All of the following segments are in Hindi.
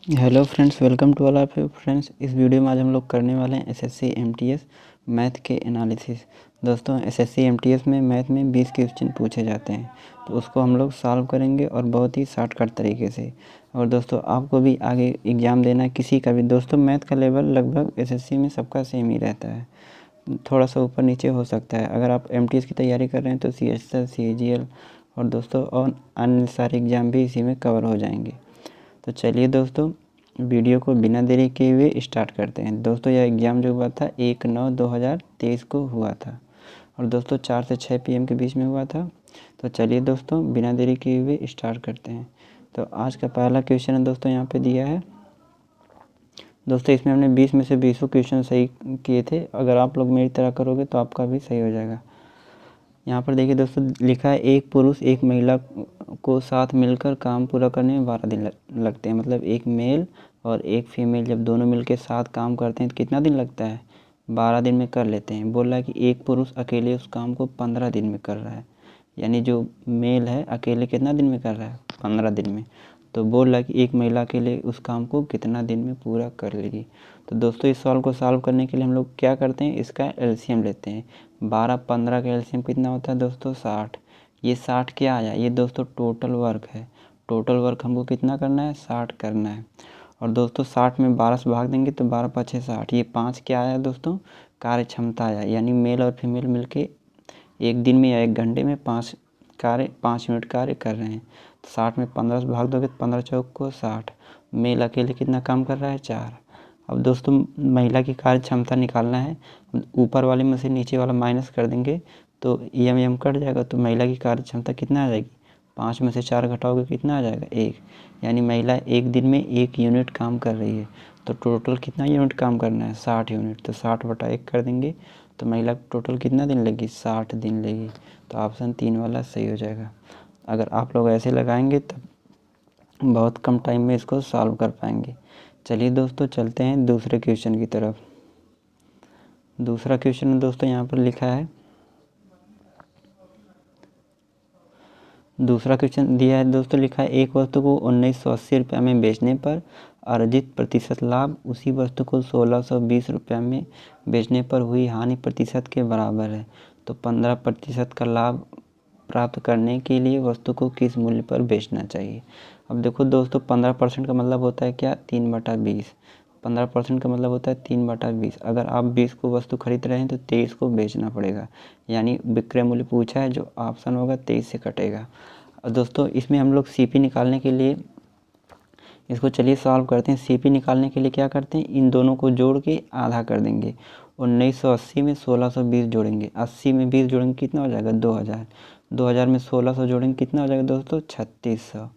Hello friends, welcome to all of you friends. इस वीडियो में आज हम लोग करने वाले हैं एसएससी एमटीएस मैथ के एनालिसिस। दोस्तों, एसएससी एमटीएस में मैथ में 20 क्वेश्चन पूछे जाते हैं, तो उसको हम लोग सॉल्व करेंगे और बहुत ही शॉर्टकट तरीके से। और दोस्तों, आपको भी आगे एग्ज़ाम देना है किसी का भी, दोस्तों मैथ का लेवल लगभग एसएससी में सबका सेम ही रहता है, थोड़ा सा ऊपर नीचे हो सकता है। अगर आप एमटीएस की तैयारी कर रहे हैं तो सीएचएसएल, सीजीएल और दोस्तों और अन्य सारे एग्ज़ाम भी इसी में कवर हो जाएंगे। तो चलिए दोस्तों, वीडियो को बिना देरी किए हुए स्टार्ट करते हैं। दोस्तों, यह एग्ज़ाम जो हुआ था 1/9/2023 को हुआ था और दोस्तों 4 से 6 PM के बीच में हुआ था। तो चलिए दोस्तों, बिना देरी किए हुए स्टार्ट करते हैं। तो आज का पहला क्वेश्चन है दोस्तों, यहाँ पे दिया है। दोस्तों, इसमें हमने 20 में से 20 क्वेश्चन सही किए थे। अगर आप लोग मेरी तरह करोगे तो आपका भी सही हो जाएगा। यहाँ पर देखिए दोस्तों, लिखा है एक पुरुष एक महिला को साथ मिलकर काम पूरा करने में 12 दिन लगते हैं। मतलब एक मेल और एक फीमेल जब दोनों मिलकर साथ काम करते हैं तो कितना दिन लगता है? 12 दिन में कर लेते हैं। बोल रहा है कि एक पुरुष अकेले उस काम को 15 दिन में कर रहा है, यानी जो मेल है अकेले कितना दिन में कर रहा है? 15 दिन में। तो बोल रहा है कि एक महिला अकेले उस काम को कितना दिन में पूरा कर लेगी। तो दोस्तों, इस सवाल को सॉल्व करने के लिए हम लोग क्या करते हैं, इसका एलसीएम लेते हैं। 12-15 का एलसीएम कितना होता है दोस्तों? 60। ये 60 क्या आया? ये दोस्तों टोटल वर्क है। टोटल वर्क हमको कितना करना है? 60 करना है। और दोस्तों 60 में 12 से भाग देंगे तो 12×5 = 60। ये 5 क्या आया दोस्तों? कार्य क्षमता आया, यानी मेल और फीमेल मिलके एक दिन में या एक घंटे में 5 मिनट कार्य कर रहे हैं। तो 60 में 15 से भाग दोगे तो 15 चौक को 60। मेल अकेले कितना काम कर रहा है? 4। अब दोस्तों, महिला की कार्य क्षमता निकालना है। ऊपर वाले में से नीचे वाला माइनस कर देंगे तो एम कट जाएगा, तो महिला की कार्य क्षमता कितना आ जाएगी? 5 में से 4 घटाओगे कितना आ जाएगा? 1। यानी महिला एक दिन में 1 यूनिट काम कर रही है। तो टोटल कितना यूनिट काम करना है? 60 यूनिट। तो 60/1 कर देंगे तो महिला को टोटल कितना दिन लेगी? 60 दिन लेगी। तो ऑप्शन 3 वाला सही हो जाएगा। अगर आप लोग ऐसे लगाएंगे तब बहुत कम टाइम में इसको सॉल्व कर पाएंगे। चलिए दोस्तों, चलते हैं दूसरे क्वेश्चन की तरफ। दूसरा क्वेश्चन दोस्तों यहाँ पर लिखा है, दूसरा क्वेश्चन दिया है दोस्तों, लिखा है एक वस्तु को 1980 रुपये में बेचने पर अर्जित प्रतिशत लाभ उसी वस्तु को 1620 रुपये में बेचने पर हुई हानि प्रतिशत के बराबर है। तो 15% का लाभ प्राप्त करने के लिए वस्तु को किस मूल्य पर बेचना चाहिए? अब देखो दोस्तों, 15% का मतलब होता है क्या? 3/20। 15% का मतलब होता है 3/20। अगर आप 20 को वस्तु खरीद रहे हैं तो 23 को बेचना पड़ेगा, यानी विक्रय मूल्य पूछा है, जो ऑप्शन होगा 23 से कटेगा। और दोस्तों, इसमें हम लोग सीपी निकालने के लिए इसको चलिए सॉल्व करते हैं। सीपी निकालने के लिए क्या करते हैं, इन दोनों को जोड़ के आधा कर देंगे। 1980 में 1620 जोड़ेंगे, 80 में 20 जोड़ेंगे कितना हो जाएगा? 2000। 2000 में 1600 जोड़ेंगे कितना हो जाएगा दोस्तों? 3600।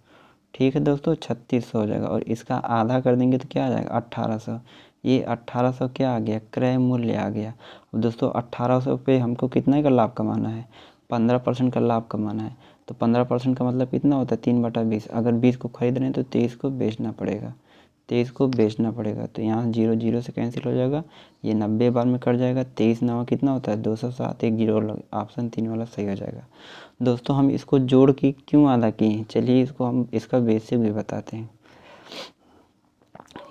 ठीक है दोस्तों, 3600 हो जाएगा। और इसका आधा कर देंगे तो क्या आ जाएगा? 1800। ये 1800 क्या आ गया? क्रय मूल्य आ गया। अब दोस्तों 1800 पे हमको कितने का लाभ कमाना है? 15% का लाभ कमाना है। तो 15% का मतलब कितना होता है? 3/20। अगर 20 को खरीद रहे हैं तो 23 को बेचना पड़ेगा। 23 को बेचना पड़ेगा। तो यहाँ 0 0 से कैंसिल हो जाएगा, ये 90 बार में कट जाएगा। 23 9 कितना होता है? 207। एक 0 लग, ऑप्शन 3 वाला सही हो जाएगा। दोस्तों, हम इसको जोड़ के क्यों आधा किए हैं, चलिए इसको हम इसका बेसिक भी बताते हैं।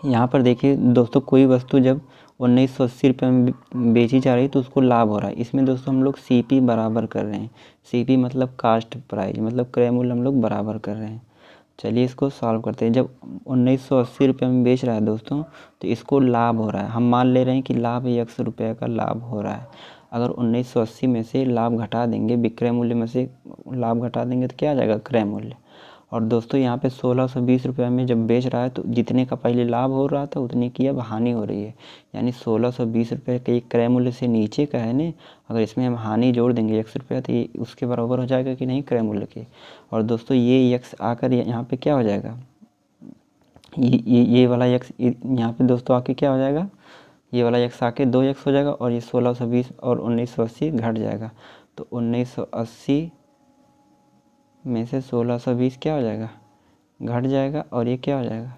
यहाँ पर देखिए दोस्तों, कोई वस्तु जब 1980 रुपये में बेची जा रही है तो उसको लाभ हो रहा है। इसमें दोस्तों हम लोग सीपी बराबर कर रहे हैं। सीपी मतलब कास्ट प्राइस, मतलब क्रय मूल्य हम लोग बराबर कर रहे हैं। चलिए इसको सॉल्व करते हैं। जब 1980 रुपये में बेच रहा है दोस्तों, तो इसको लाभ हो रहा है। हम मान ले रहे हैं कि लाभ ₹100 का लाभ हो रहा है। अगर 1980 में से लाभ घटा देंगे, विक्रय मूल्य में से लाभ घटा देंगे तो क्या आ जाएगा? क्रय मूल्य। और दोस्तों यहाँ पे 1620 रुपये में जब बेच रहा है तो जितने का पहले लाभ हो रहा था उतने की अब हानि हो रही है, यानी 1620 रुपये के क्रय मूल्य से नीचे का है ना। अगर इसमें हम हानि जोड़ देंगे ₹100 तो ये उसके बराबर हो जाएगा कि नहीं? क्रय मूल्य के। और दोस्तों ये x आकर यहाँ पे क्या हो जाएगा? ये वाला x यहाँ पे दोस्तों आके क्या हो जाएगा? ये वाला x आके 2x हो जाएगा और ये 1620 और 1980 घट जाएगा। तो 1980 में से 1620 क्या हो जाएगा? घट जाएगा और ये क्या हो जाएगा?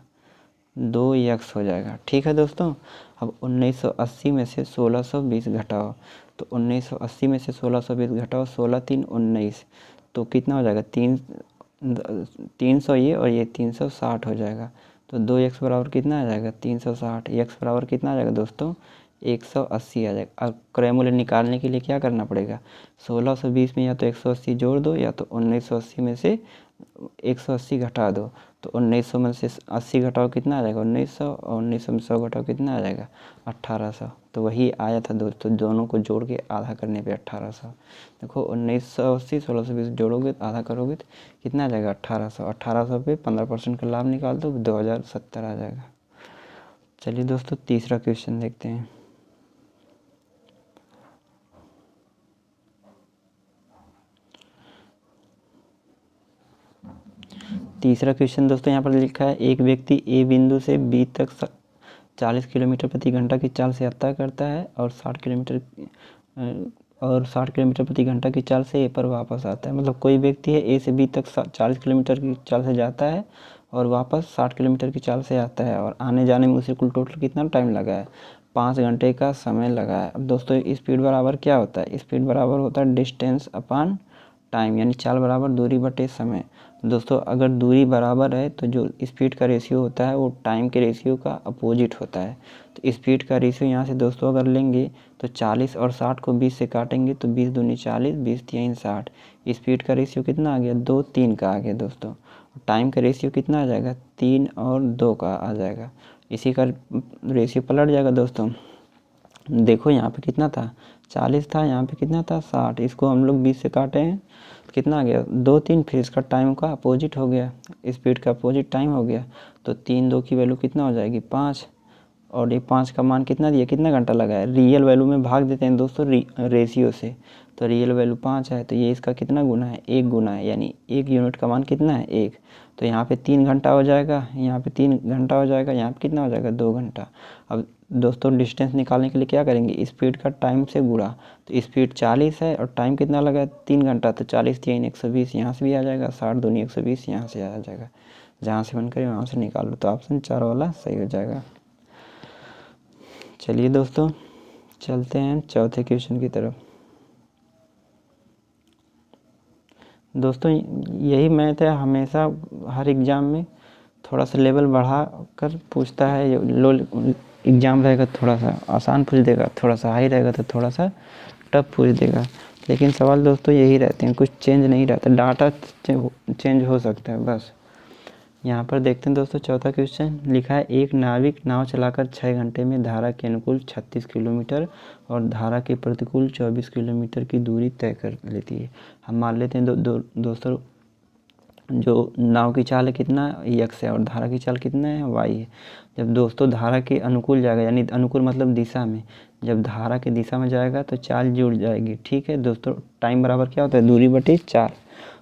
2x हो जाएगा। ठीक है दोस्तों, अब 1980 में से 1620 घटाओ, तो 1980 में से 1620 घटाओ, 16 3 19, तो कितना हो जाएगा? 300 ये और ये 360 हो जाएगा। तो 2x बराबर कितना आ जाएगा 360। x बराबर कितना आ जाएगा दोस्तों 180 आ जाएगा। अब क्रय मूल्य निकालने के लिए क्या करना पड़ेगा, 1620 में या तो 180 जोड़ दो या तो 1980 में से 180 घटा दो। तो 1900 में से 80 घटाओ कितना आ जाएगा 1900, और 1900 में 100 घटाओ कितना आ जाएगा 1800। तो वही आया था दोस्तों, दोनों को जोड़ के आधा करने पे 1800। देखो 1980 1620 जोड़ोगे आधा करोगे तो कितना आ जाएगा 1800। 1800 पे 15% का लाभ निकाल दो 2070 आ जाएगा। चलिए दोस्तों तीसरा क्वेश्चन देखते हैं। तीसरा क्वेश्चन दोस्तों यहाँ पर लिखा है, एक व्यक्ति ए बिंदु से बी तक 40 किलोमीटर प्रति घंटा की चाल से यात्रा करता है और 60 किलोमीटर प्रति घंटा की चाल से ए पर वापस आता है। मतलब कोई व्यक्ति है ए से बी तक 40 किलोमीटर की चाल से जाता है और वापस 60 किलोमीटर की चाल से आता है, और आने जाने में उसे कुल टोटल कितना टाइम लगा है 5 घंटे का समय लगा है। अब दोस्तों स्पीड बराबर क्या होता है, स्पीड बराबर होता है डिस्टेंस अपॉन टाइम, यानी चाल बराबर दूरी बटे समय। दोस्तों अगर दूरी बराबर है तो जो स्पीड का रेशियो होता है वो टाइम के रेशियो का अपोजिट होता है। तो स्पीड का रेशियो यहाँ से दोस्तों अगर लेंगे तो 40 और 60 को 20 से काटेंगे तो 20 दूनी 40, 20 तीन 60। स्पीड का रेशियो कितना आ गया 2 3 का आ गया दोस्तों। टाइम का रेशियो कितना आ जाएगा 3 और 2 का आ जाएगा। इसी का रेशियो पलट जाएगा दोस्तों। देखो यहाँ पे कितना था 40 था, यहाँ पे कितना था 60। इसको हम लोग 20 से काटे हैं कितना आ गया 2 3, फिर इसका टाइम का अपोजिट हो गया, स्पीड का अपोजिट टाइम हो गया। तो 3 2 की वैल्यू कितना हो जाएगी 5, और ये 5 का मान कितना दिया, कितना घंटा लगा है। रियल वैल्यू में भाग देते हैं दोस्तों रेशियो से, तो रियल वैल्यू 5 है तो ये इसका कितना गुना है 1 गुना है, यानी 1 यूनिट का मान कितना है 1। तो यहाँ पे 3 घंटा हो जाएगा, यहाँ पे 3 घंटा हो जाएगा, यहाँ पे कितना हो जाएगा 2 घंटा। अब दोस्तों डिस्टेंस निकालने के लिए क्या करेंगे, स्पीड का टाइम से गुणा। तो स्पीड 40 है और टाइम कितना लगा है 3 घंटा, तो 40 3 120 यहाँ से भी आ जाएगा, 60 दूनी 120 यहाँ से आ जाएगा। जहाँ से मन करे वहाँ से निकाल लो, तो ऑप्शन 4 वाला सही हो जाएगा। चलिए दोस्तों चलते हैं चौथे क्वेश्चन की तरफ। दोस्तों यही मैथ है, हमेशा हर एग्ज़ाम में थोड़ा सा लेवल बढ़ा कर पूछता है। लो एग्ज़ाम रहेगा थोड़ा सा आसान पूछ देगा, थोड़ा सा हाई रहेगा तो थोड़ा सा टफ पूछ देगा, लेकिन सवाल दोस्तों यही रहते हैं, कुछ चेंज नहीं रहता, डाटा चेंज हो सकता है बस। यहाँ पर देखते हैं दोस्तों चौथा क्वेश्चन लिखा है, एक नाविक नाव चलाकर 6 घंटे में धारा के अनुकूल 36 किलोमीटर और धारा के प्रतिकूल 24 किलोमीटर की दूरी तय कर लेती है। हम मान लेते हैं दोस्तों जो नाव की चाल है कितना x है और धारा की चाल कितना है y है। जब दोस्तों धारा के अनुकूल जाएगा, यानी अनुकूल मतलब दिशा में, जब धारा की दिशा में जाएगा तो चाल जुड़ जाएगी। ठीक है दोस्तों, टाइम बराबर क्या होता है दूरी बटे 4।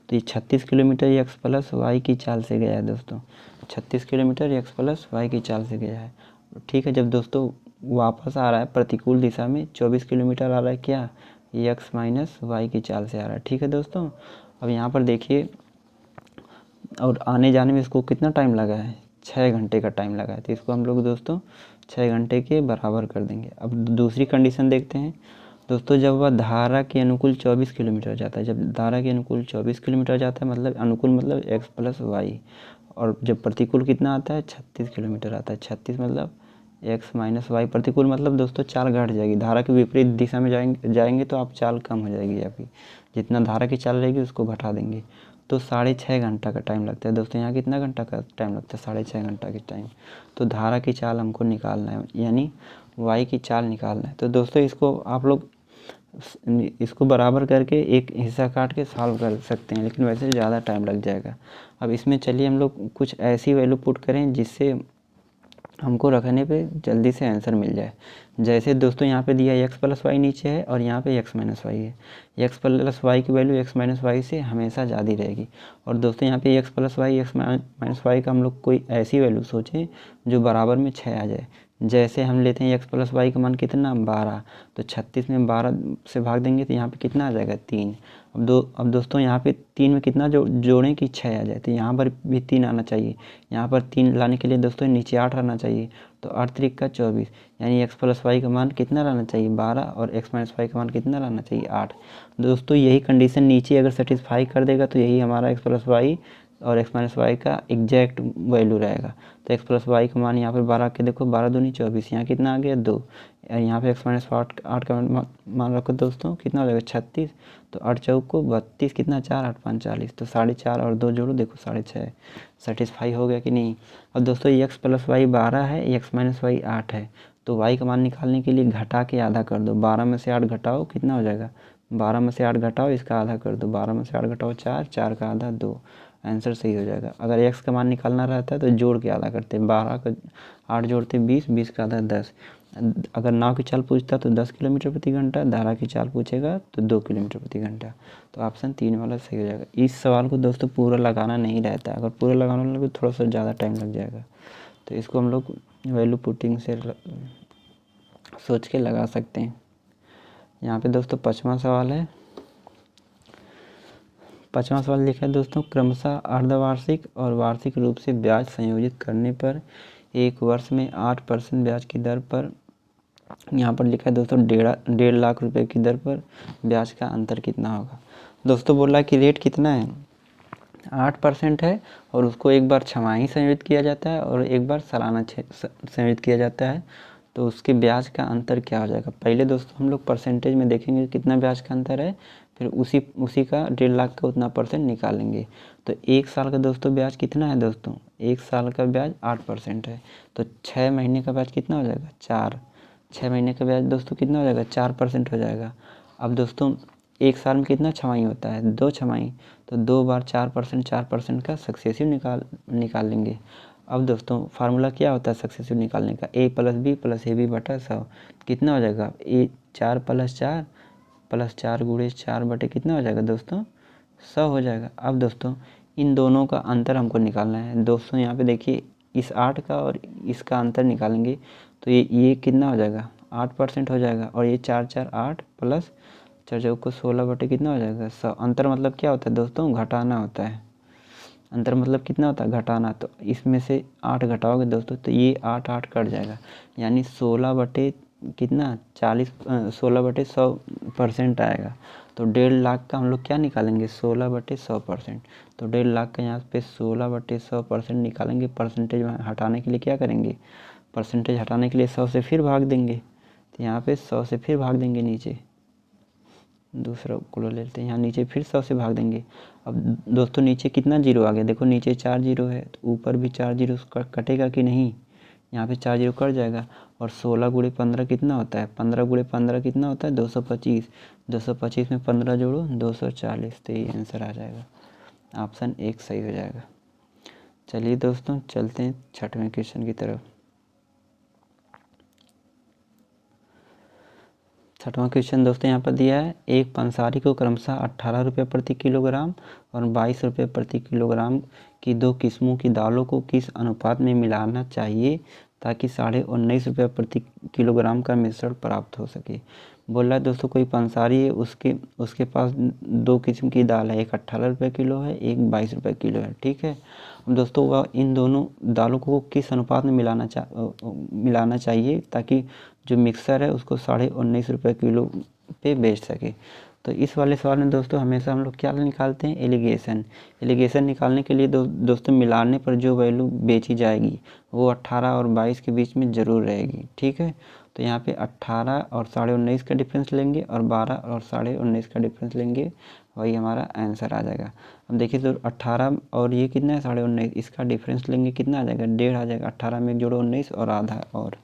तो ये 36 किलोमीटर x प्लस वाई की चाल से गया है दोस्तों, 36 किलोमीटर x प्लस वाई की चाल से गया है। ठीक है, जब दोस्तों वापस आ रहा है प्रतिकूल दिशा में 24 किलोमीटर आ रहा है क्या x माइनस वाई की चाल से आ रहा है। ठीक है दोस्तों, अब यहाँ पर देखिए, और आने जाने में इसको कितना टाइम लगा है 6 घंटे का टाइम लगा है, तो इसको हम लोग दोस्तों 6 घंटे के बराबर कर देंगे। अब दूसरी कंडीशन देखते हैं दोस्तों, जब वह धारा के अनुकूल 24 किलोमीटर जाता है, जब धारा के अनुकूल 24 किलोमीटर जाता है मतलब अनुकूल मतलब x प्लस वाई, और जब प्रतिकूल कितना आता है 36 किलोमीटर आता है, 36 मतलब x माइनस वाई। प्रतिकूल मतलब दोस्तों चाल घट जाएगी, धारा के विपरीत दिशा में जाएंगे तो आप चाल कम हो जाएगी आपकी, जितना धारा की चाल रहेगी उसको घटा देंगे। तो 6.5 घंटा का टाइम लगता है दोस्तों, यहाँ कितना घंटा का टाइम लगता है 6.5 घंटा की टाइम। तो धारा की चाल हमको निकालना है, यानी वाई की चाल निकालना है। तो दोस्तों इसको आप लोग इसको बराबर करके एक हिस्सा काट के सॉल्व कर सकते हैं, लेकिन वैसे ज़्यादा टाइम लग जाएगा। अब इसमें चलिए हम लोग कुछ ऐसी वैल्यू पुट करें जिससे हमको रखने पे जल्दी से आंसर मिल जाए। जैसे दोस्तों यहाँ पे दिया x प्लस वाई नीचे है और यहाँ पे x माइनस वाई है, x प्लस वाई की वैल्यू x माइनस वाई से हमेशा ज़्यादा रहेगी। और दोस्तों यहाँ पे x plus Y x minus Y का हम लोग कोई ऐसी वैल्यू सोचें जो बराबर में 6 आ जाए। जैसे हम लेते हैं x प्लस वाई का मान कितना 12, तो 36 में 12 से भाग देंगे तो यहाँ पे कितना आ जाएगा 3। अब दोस्तों यहाँ पे 3 में कितना जोड़ें कि 6 आ जाए, तो यहाँ पर भी 3 आना चाहिए। यहाँ पर 3 लाने के लिए दोस्तों नीचे 8 आना चाहिए, तो 8 3 का 24, यानी x प्लस वाई का मान कितना लाना चाहिए 12, और x माइनस वाई का मान कितना लाना चाहिए 8। दोस्तों यही कंडीशन नीचे अगर सेटिस्फाई कर देगा तो यही हमारा x प्लस वाई और एक्स माइनस वाई का एग्जैक्ट वैल्यू रहेगा। तो एक्स प्लस वाई का मान यहाँ पर 12 के देखो, 12 दूनी 24, यहाँ कितना आ गया 2। यहाँ पे एक्स माइनस 8 का मान रखो दोस्तों, कितना हो जाएगा 36। तो 8 चौक को 32, कितना 4 8 5 40, तो 4.5 और 2 जोड़ो देखो 6.5, सेटिस्फाई हो गया कि नहीं। अब दोस्तों एक्स प्लस वाई 12 है, एक्स माइनस वाई 8 है, तो वाई का मान निकालने के लिए घटा के आधा कर दो। 12 में से 8 घटाओ, कितना हो जाएगा 12 में से 8 घटाओ, इसका आधा कर दो। 12 में से 8 घटाओ 4, 4 का आधा 2, आंसर सही हो जाएगा। अगर एक्स का मान निकालना रहता है तो जोड़ के आधा करते, 12 का 8 जोड़ते 20, 20 का आधा 10। अगर नाव की चाल पूछता तो 10 किलोमीटर प्रति घंटा, धारा की चाल पूछेगा तो 2 किलोमीटर प्रति घंटा। तो ऑप्शन 3 वाला सही हो जाएगा। इस सवाल को दोस्तों पूरा लगाना नहीं रहता है, अगर पूरा लगाने लगे थोड़ा सा ज़्यादा टाइम लग जाएगा। तो इसको हम लोग वैल्यू पुटिंग से सोच के लगा सकते हैं। यहाँ पे दोस्तों 5वां सवाल है। 5वां सवाल लिखा है दोस्तों, क्रमशः अर्धवार्षिक और वार्षिक रूप से ब्याज संयोजित करने पर एक वर्ष में 8% ब्याज की दर पर, यहाँ पर लिखा है दोस्तों 1.5 लाख रुपए की दर पर ब्याज का अंतर कितना होगा। दोस्तों बोल रहा है कि रेट कितना है, 8% है, और उसको एक बार छमाही संयोजित किया जाता है और एक बार सालाना संयोजित किया जाता है। तो उसके ब्याज का अंतर क्या हो जाएगा। पहले दोस्तों हम लोग परसेंटेज में देखेंगे कितना ब्याज का अंतर है, फिर उसी का 1.5 लाख का उतना परसेंट निकालेंगे। तो 1 साल का दोस्तों ब्याज कितना है दोस्तों, 1 साल का ब्याज 8% है, तो 6 महीने का ब्याज कितना हो जाएगा 4। 6 महीने का ब्याज दोस्तों कितना हो जाएगा 4% हो जाएगा। अब दोस्तों 1 साल में कितना छमाही होता है 2 छमाही, तो 2 बार 4% का सक्सेसिव निकाल लेंगे। अब दोस्तों फार्मूला क्या होता है सक्सेसिव निकालने का, a plus B plus A B बटा 100, कितना हो जाएगा 4 प्लस 4 प्लस 4 गुणे 4 बटे कितना हो जाएगा दोस्तों 100 हो जाएगा। अब दोस्तों इन दोनों का अंतर हमको निकालना है। दोस्तों यहाँ पे देखिए इस 8 का और इसका अंतर निकालेंगे तो ये कितना हो जाएगा 8% हो जाएगा, और ये 4 4 8 प्लस 4 चौक को 16 बटे कितना हो जाएगा 100। अंतर मतलब क्या होता है दोस्तों, घटाना होता है। अंतर मतलब कितना होता है घटाना, तो इसमें से 8 घटाओगे दोस्तों तो ये 8 8 कट जाएगा, यानी 16 बटे कितना 16 बटे 100% आएगा। तो 1.5 लाख का हम लोग क्या निकालेंगे 16 बटे 100%। तो 1.5 लाख का यहाँ पे 16 बटे 100% निकालेंगे। परसेंटेज हटाने के लिए क्या करेंगे, परसेंटेज हटाने के लिए 100 से फिर भाग देंगे। तो यहाँ पे 100 से फिर भाग देंगे, नीचे दूसरा को ले लेते हैं, यहाँ नीचे फिर 100 से भाग देंगे। अब दोस्तों नीचे कितना जीरो आ गया, देखो नीचे 4 जीरो है, तो ऊपर भी 4 जीरो कटेगा कि नहीं, यहाँ पे 4 जीरो कट जाएगा। और 16 गुणे 15 कितना होता है, 15 गुणे 15 कितना होता है 225, 225 में 15 जोड़ो 240, तो ये आंसर आ जाएगा। ऑप्शन 1 सही हो जाएगा। चलिए दोस्तों चलते हैं 6वें क्वेश्चन की तरफ। 6वां क्वेश्चन दोस्तों यहाँ पर दिया है, एक पंसारी को क्रमशः 18 रुपये प्रति किलोग्राम और 22 रुपये प्रति किलोग्राम की 2 किस्मों की दालों को किस अनुपात में मिलाना चाहिए ताकि 19.5 रुपये प्रति किलोग्राम का मिश्रण प्राप्त हो सके। बोल रहा है दोस्तों कोई पंसारी है, उसके पास 2 किस्म की दाल है, एक 18 रुपये किलो है, एक 22 रुपये किलो है, ठीक है। अब दोस्तों वह इन दोनों दालों को किस अनुपात में मिलाना चाहिए ताकि जो मिक्सर है उसको 19.5 रुपये किलो पे बेच सके। तो इस वाले सवाल में दोस्तों हमेशा हम लोग क्या निकालते हैं, एलिगेशन निकालने के लिए दोस्तों मिलाने पर जो वैल्यू बेची जाएगी वो 18 और 22 के बीच में ज़रूर रहेगी, ठीक है। तो यहाँ पे 18 और 19.5 का डिफरेंस लेंगे और 12 और 19.5 का डिफरेंस लेंगे, वही हमारा आंसर आ जाएगा। अब देखिए तो 18 और ये कितना है 19.5, इसका डिफरेंस लेंगे कितना आ जाएगा 1.5 आ जाएगा। 18 में जोड़ो 19 और आधा, और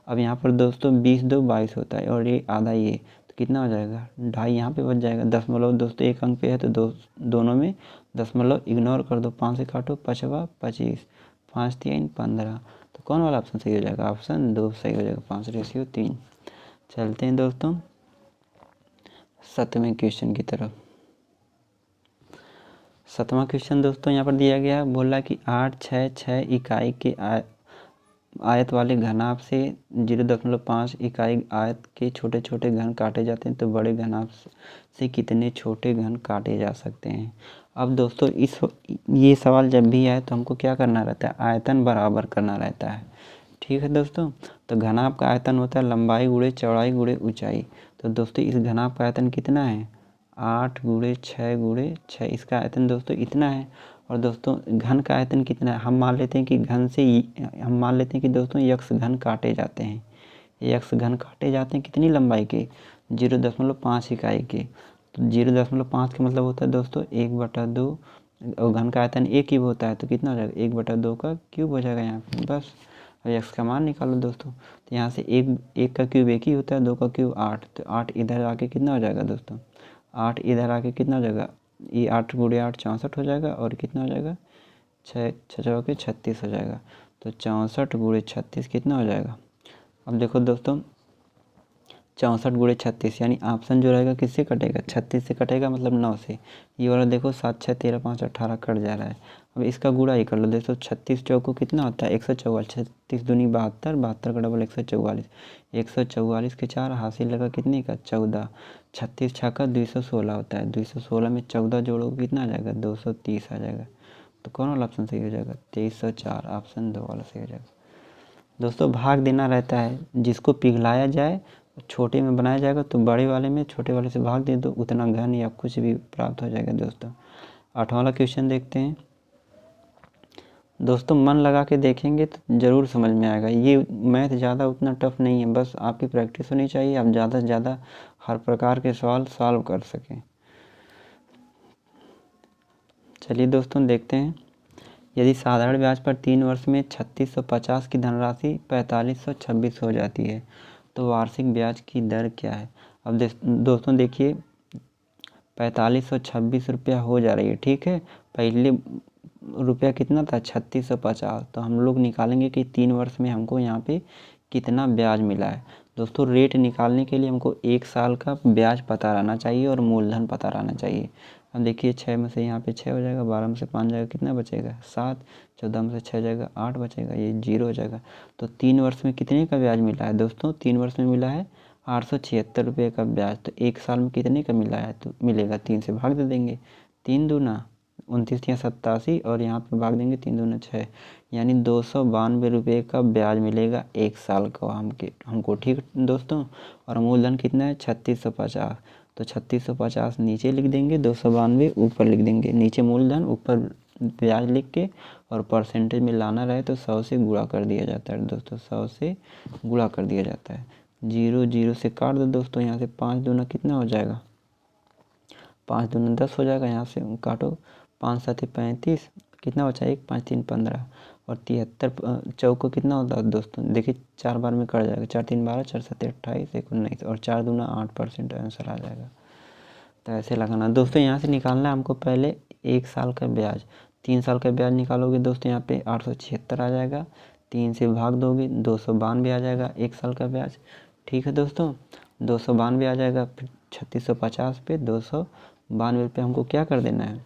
अब यहाँ पर दोस्तों 20 2 22 होता है और ये आधा ये, तो कितना हो जाएगा 2.5 यहाँ पे बच जाएगा। दशमलव दोस्तों एक अंक पे है तो दोनों में दशमलव इग्नोर कर दो, 5 से काटो 5 25, 5 3 15, तो कौन वाला ऑप्शन सही हो जाएगा, ऑप्शन 2 सही हो जाएगा, 5:3। चलते हैं दोस्तों 7वें क्वेश्चन की तरफ। 7वां क्वेश्चन दोस्तों यहाँ पर दिया गया है, बोला कि 8 6 6 इकाई के आयत वाले घनाभ से 0.5 इकाई आयत के छोटे छोटे घन काटे जाते हैं, तो बड़े घनाभ से कितने छोटे घन काटे जा सकते हैं। अब दोस्तों ये सवाल जब भी आए तो हमको क्या करना रहता है, आयतन बराबर करना रहता है, ठीक है दोस्तों। तो घनाभ का आयतन होता है लंबाई गुणे चौड़ाई गुणे ऊंचाई। तो दोस्तों इस घनाभ का आयतन कितना है 8 गुणे 6 गुणे 6, इसका आयतन दोस्तों इतना है। और दोस्तों घन का आयतन कितना है, हम मान लेते हैं कि हम मान लेते हैं कि दोस्तों यक्ष घन काटे जाते हैं, यक्ष घन काटे जाते हैं कितनी लंबाई के, 0.5 इकाई के। तो 0.5 का मतलब होता है दोस्तों 1/2, और घन का आयतन 1 क्यूब होता है, तो कितना हो जाएगा 1/2 का क्यूब हो जाएगा यहाँ पे बस। अब यक्ष का मान निकालो दोस्तों, तो यहाँ से एक का क्यूब 1 ही होता है, 2 का क्यूब 8, तो 8 इधर आके कितना हो जाएगा दोस्तों, 8 इधर आके कितना हो जाएगा, ये 8 × 8 64 हो जाएगा, और कितना हो जाएगा 6 के 36 हो जाएगा। तो 64 × 36 कितना हो जाएगा। अब देखो दोस्तों 64 × 36 यानी ऑप्शन जो रहेगा किससे कटेगा, 36 से कटेगा, मतलब 9 से। ये वाला देखो 7 6 13 5 18 कट जा रहा है। अब इसका गुणा ही कर लो दोस्तों, 36 चौको कितना होता है 144, 36 दूनी 72, 72 का डबल 144, 144 के 4 हासिल लगा कितने का 14, 36 छक्का 216 होता है, 216 में 14 जोड़ोगे कितना आ जाएगा 230 आ जाएगा। तो कौन वाला ऑप्शन सही हो जाएगा 2304, ऑप्शन 2 वाला सही हो जाएगा। दोस्तों भाग देना रहता है, जिसको पिघलाया जाए छोटे में बनाया जाएगा, तो बड़े वाले में छोटे वाले से भाग दे दो, उतना घन या कुछ भी प्राप्त हो जाएगा। दोस्तों 8वां वाला क्वेश्चन देखते हैं। दोस्तों मन लगा के देखेंगे तो ज़रूर समझ में आएगा, ये मैथ ज़्यादा उतना टफ नहीं है, बस आपकी प्रैक्टिस होनी चाहिए, आप ज़्यादा से ज़्यादा हर प्रकार के सवाल सॉल्व कर सकें। चलिए दोस्तों देखते हैं, यदि साधारण ब्याज पर 3 वर्ष में 3650 की धनराशि 4526 हो जाती है, तो वार्षिक ब्याज की दर क्या है। अब दोस्तों देखिए 4526 रुपया हो जा रही है, ठीक है। पहले रुपया कितना था 3650, तो हम लोग निकालेंगे कि 3 वर्ष में हमको यहाँ पे कितना ब्याज मिला है। दोस्तों रेट निकालने के लिए हमको 1 साल का ब्याज पता रहना चाहिए और मूलधन पता रहना चाहिए। अब देखिए 6 में से यहाँ पे 6 हो जाएगा, 12 में से 5 जाएगा, कितना बचेगा 7, 14 में से 6 जाएगा 8 बचेगा, ये 0 हो जाएगा। तो 3 वर्ष में कितने का ब्याज मिला है दोस्तों, 3 वर्ष में मिला है 876 रुपये का ब्याज। तो 1 साल में कितने का मिला है, तो मिलेगा 3 से भाग दे देंगे, 3 दूना 29 या 87, और यहाँ पे भाग देंगे 3 दूना 6, यानी 292 रुपये का ब्याज मिलेगा 1 साल का हमको, ठीक दोस्तों। और मूलधन कितना है 3650, तो 3650 नीचे लिख देंगे, 292 ऊपर लिख देंगे, नीचे मूलधन ऊपर ब्याज लिख के, और परसेंटेज में लाना रहे तो 100 से गुणा कर दिया जाता है दोस्तों, 100 से गुणा कर दिया जाता है। 0 0 से काट दो दोस्तों, यहाँ से 5 दूना कितना हो जाएगा, 5 दूना 10 हो जाएगा, यहाँ से काटो 5 7 35, कितना बचा 1 5 3 15, और 73 चौको कितना होता है दोस्तों, देखिए 4 बार में कट जाएगा, 4 3 12, 4 7 28, 1 19, और 4 दूना 8% आंसर आ जाएगा। तो ऐसे लगाना दोस्तों, यहाँ से निकालना है हमको पहले 1 साल का ब्याज, 3 साल का ब्याज निकालोगे दोस्तों, यहाँ पे 876 आ जाएगा, 3 से भाग दोगे 292 आ जाएगा 1 साल का ब्याज, ठीक है दोस्तों। 292 आ जाएगा, फिर 3650 पे 292 पे हमको क्या कर देना है,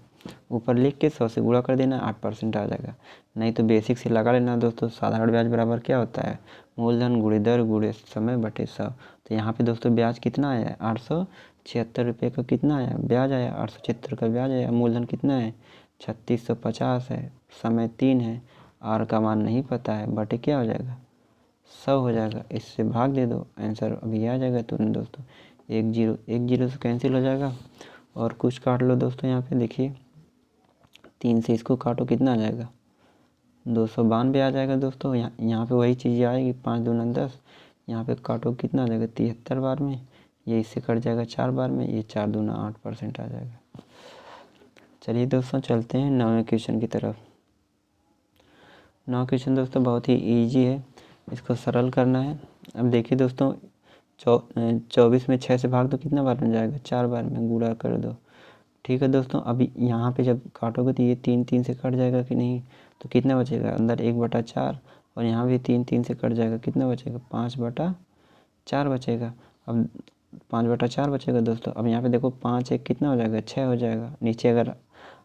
ऊपर लिख के 100 से गुणा कर देना है, 8% आ जाएगा। नहीं तो बेसिक से लगा लेना दोस्तों, साधारण ब्याज बराबर क्या होता है, मूलधन गुणे दर गुणे समय बटे 100। तो यहाँ पे दोस्तों ब्याज कितना आया है 876 रुपये का, कितना आया ब्याज आया 876 का ब्याज आया, मूलधन कितना है 3650 है, समय 3 है, आर का मान नहीं पता है, बटे क्या हो जाएगा 100 हो जाएगा, इससे भाग दे दो, आंसर अभी आ जाएगा तुरंत दोस्तों। 1 0 से कैंसिल हो जाएगा, और कुछ काट लो दोस्तों, यहाँ पे देखिए 3 से इसको काटो कितना आ जाएगा 292 आ जाएगा दोस्तों। यहाँ पे वही चीज़ आएगी, 5 दूना 10, यहाँ पे काटो कितना आ जाएगा 73 बार में, ये इससे कट जाएगा 4 बार में, ये 4 दूना 8% आ जाएगा। चलिए दोस्तों चलते हैं 9वें क्वेश्चन की तरफ। 9वां क्वेश्चन दोस्तों बहुत ही ईजी है, इसको सरल करना है। अब देखिए दोस्तों 24 में 6 से भाग दो, कितना बार में जाएगा 4 बार में, गुणा कर दो, ठीक है दोस्तों। अभी यहाँ पे जब काटोगे तो ये 3 3 से कट जाएगा कि नहीं, तो कितना बचेगा अंदर 1/4, और यहाँ भी 3 3 से कट जाएगा, कितना बचेगा 5/4 बचेगा। अब 5/4 बचेगा दोस्तों। अब यहाँ पे देखो 5 1 कितना हो जाएगा 6 हो जाएगा, नीचे अगर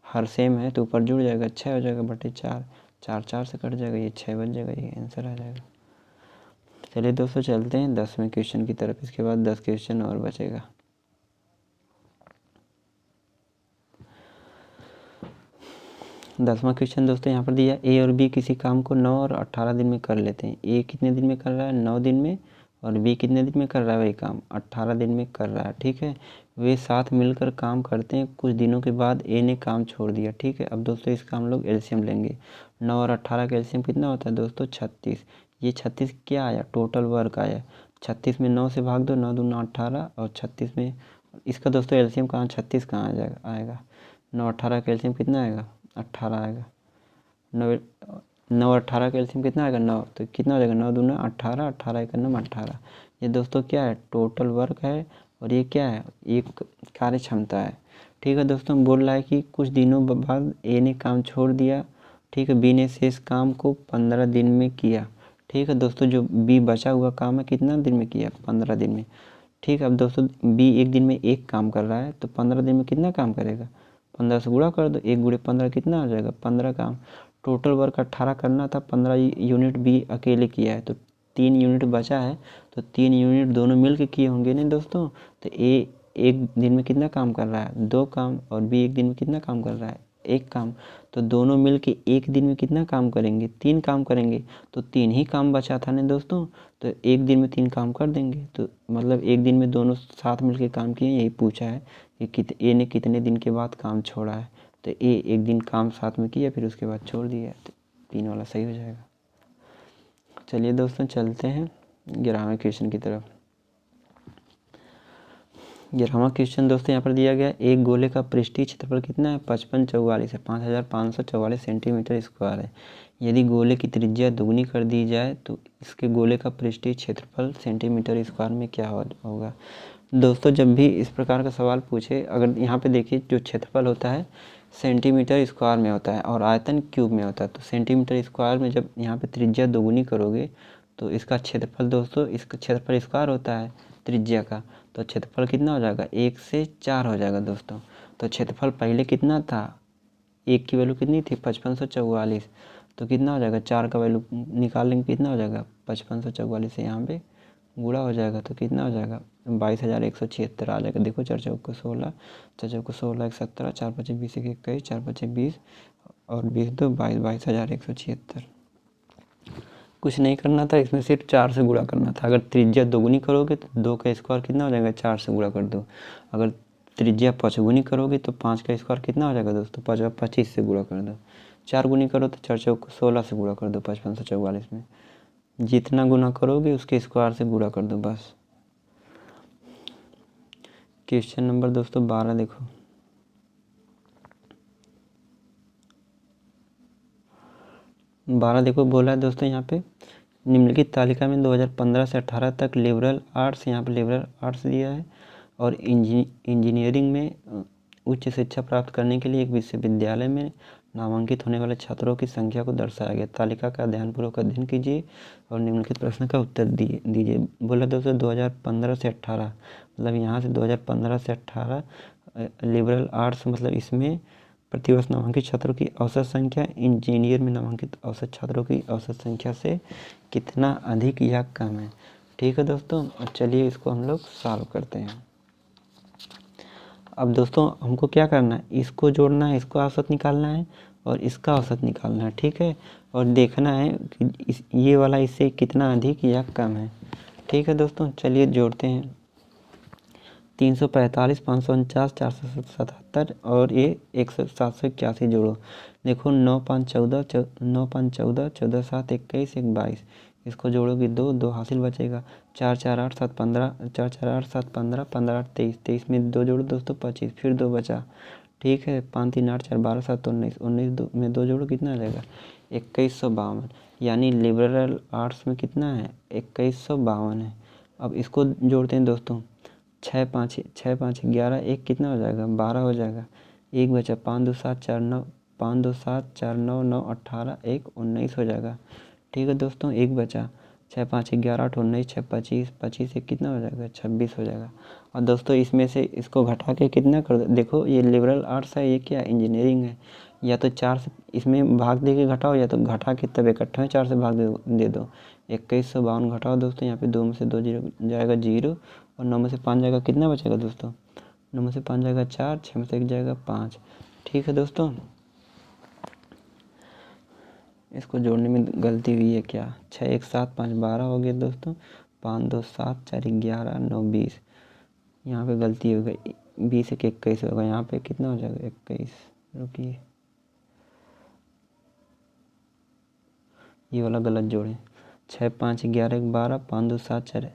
हर सेम है तो ऊपर जुड़ जाएगा 6 हो जाएगा बटे 4, 4 4 से कट जाएगा, ये 6 बच जाएगा, ये आंसर आ जाएगा। चलिए दोस्तों चलते हैं 10वें क्वेश्चन की तरफ, इसके बाद 10 क्वेश्चन और बचेगा। 10वां क्वेश्चन दोस्तों यहाँ पर दिया, ए और बी किसी काम को 9 और 18 दिन में कर लेते हैं। ए कितने दिन में कर रहा है 9 दिन में, और बी कितने दिन में कर रहा है वही काम 18 दिन में कर रहा है, ठीक है। वे साथ मिलकर काम करते हैं। कुछ दिनों के बाद ए ने काम छोड़ दिया। ठीक है, अब दोस्तों इसका हम लोग एलसीएम लेंगे। 9 और 18 का एलसीएम कितना होता है दोस्तों? 36। ये 36 क्या आया? टोटल वर्क आया। 36 में 9 से भाग दो, 9 दूना 18 और 36 में इसका दोस्तों एलसीएम कहाँ? 36 कहाँ आएगा? 9 18 का एलसीएम कितना आएगा? 18 आएगा। 9 और 18 का एलसीएम कितना आएगा? 9। तो कितना हो जाएगा? 9 दूना 18, 18 एक 9 18। ये दोस्तों क्या है? टोटल वर्क है। और ये क्या है? एक कार्य क्षमता है। ठीक है दोस्तों, बोल रहा है कि कुछ दिनों बाद ए ने काम छोड़ दिया। ठीक है, बी ने शेष काम को 15 दिन में किया। ठीक है दोस्तों, जो बी बचा हुआ काम है कितना दिन में किया? 15 दिन में। ठीक है, अब दोस्तों बी एक दिन में एक काम कर रहा है, तो 15 दिन में कितना काम करेगा? 15 से गुणा कर दो, 1 गुणे 15 कितना आ जाएगा? 15 काम। टोटल वर्क 18 करना था, 15 यूनिट बी अकेले किया है, तो 3 यूनिट बचा है। तो 3 यूनिट दोनों मिल के किए होंगे नहीं दोस्तों। तो ए एक दिन में कितना काम कर रहा है? 2 काम। और बी एक दिन में कितना काम कर रहा है? 1 काम। तो दोनों मिल के एक दिन में कितना काम करेंगे? 3 काम करेंगे। तो 3 ही काम बचा था ना दोस्तों, तो एक दिन में 3 काम कर देंगे। तो मतलब एक दिन में दोनों साथ मिलके काम किए, यही पूछा है कि ए ने कितने दिन के बाद काम छोड़ा है। तो ए एक दिन काम साथ में किया, फिर उसके बाद छोड़ दिया। तो 3 वाला सही हो जाएगा। चलिए दोस्तों चलते हैं 11वें क्वेश्चन की तरफ। 11वां क्वेश्चन दोस्तों यहाँ पर दिया गया, एक गोले का पृष्ठीय क्षेत्रफल कितना है? 5544 है। 5544 सेंटीमीटर स्क्वायर है। यदि गोले की त्रिज्या दुगनी कर दी जाए तो इसके गोले का पृष्ठीय क्षेत्रफल सेंटीमीटर स्क्वायर में क्या होगा? दोस्तों जब भी इस प्रकार का सवाल पूछे, अगर यहाँ पे देखिए जो क्षेत्रफल होता है सेंटीमीटर स्क्वायर में होता है और आयतन क्यूब में होता है। तो सेंटीमीटर स्क्वायर में जब यहाँ पे त्रिज्या दोगुनी करोगे तो इसका क्षेत्रफल दोस्तों, इसका क्षेत्रफल स्क्वायर होता है त्रिज्या का, तो क्षेत्रफल कितना हो जाएगा? 1 से 4 हो जाएगा दोस्तों। तो क्षेत्रफल पहले कितना था? 1 की वैल्यू कितनी थी? 5544। तो कितना हो जाएगा? 4 का वैल्यू निकाल लेंगे, कितना हो जाएगा? 5544 से यहाँ पे गुणा हो जाएगा, तो कितना हो जाएगा? 22,176 आ जाएगा। देखो 4 चौक को 16, 4 चौक को 16 1 17, 4 पचे 20 1 21, 4 पचे 20 और 20 2 22, 22,176। कुछ नहीं करना था, इसमें सिर्फ 4 से गुणा करना था। अगर त्रिज्या दोगुनी करोगे तो 2 का स्क्वायर कितना हो जाएगा? 4 से गुणा कर दो। अगर त्रिज्या 5 गुनी करोगे तो 5 का स्क्वायर कितना हो जाएगा दोस्तों? 25 से गुणा कर दो। 4 गुनी करो तो 4 चौक को 16 से गुणा कर दो 5544 में। जितना गुना करोगे उसके स्क्वायर से गुणा कर दो बस। क्वेश्चन नंबर दोस्तों 12 देखो। बोला है दोस्तों यहाँ पे, निम्नलिखित तालिका में 2015 से 18 तक लिबरल आर्ट्स, यहाँ पे लिबरल आर्ट्स दिया है, और इंजीनियरिंग में उच्च शिक्षा प्राप्त करने के लिए एक विश्वविद्यालय में नामांकित होने वाले छात्रों की संख्या को दर्शाया गया। तालिका का ध्यानपूर्वक अध्ययन कीजिए और निम्नलिखित प्रश्न का उत्तर दीजिए। बोला दोस्तों 2015 से 18, मतलब यहाँ से 2015 से 18 लिबरल आर्ट्स, मतलब इसमें प्रतिवर्ष नामांकित छात्रों की औसत संख्या इंजीनियर में नामांकित औसत छात्रों की औसत संख्या से कितना अधिक या कम है। ठीक है दोस्तों, चलिए इसको हम लोग सॉल्व करते हैं। अब दोस्तों हमको क्या करना है? इसको जोड़ना है, इसको औसत निकालना है और इसका औसत निकालना है। ठीक है, और देखना है कि ये वाला इससे कितना अधिक या कम है। ठीक है दोस्तों, चलिए जोड़ते हैं। 345, 549, 477 और ये 781 जोड़ो। देखो 9 5 14, 9 5 14, 14 7 21, 1 22। इसको जोड़ोगे 2 2 हासिल बचेगा। 4 4 8 7 15, 4 4 8 7 15, 15 8 23, 23 में 2 जोड़ो दोस्तों 25, फिर 2 बचा। ठीक है, 5 3 8 4 12 7 19, 19 में 2 जोड़ो कितना आ जाएगा? 2152। यानी लिबरल आर्ट्स में कितना है? 2152 है। अब इसको जोड़ते हैं दोस्तों। 6 5 11, 1 कितना हो जाएगा? 12 हो जाएगा। 1 बचा, 5 2 7 4 9, 5 2 7 4 9 9 18, 1 19 हो जाएगा। ठीक है दोस्तों, 1 बचा। 6 5 11 8 19, 6 25, 25 1 कितना हो जाएगा? 26 हो जाएगा। और दोस्तों इसमें से इसको घटा के कितना कर दो? देखो ये लिबरल आर्ट्स है, ये क्या इंजीनियरिंग है। या तो 4 से इसमें भाग दे के घटाओ, या तो घटा के तब इकट्ठा में 4 से भाग दे दो। 2152 घटाओ दोस्तों, यहाँ पे 2 में से 2 जीरो जाएगा 0 और 9 में से 5 जाएगा, कितना बचेगा दोस्तों? 9 में से 5 जाएगा 4, 6 में से 1 जाएगा 5। ठीक है दोस्तों, इसको जोड़ने में गलती हुई है क्या? 6 1 7 5 12 हो गया दोस्तों। 5 2 7 4 11 9 20, यहाँ पे गलती हो गई। 20 एक 21 होगा, यहाँ पे कितना हो जाएगा 21, रुकिए ये वाला गलत जोड़े, 6 5 11 1 12, 5 2 7 4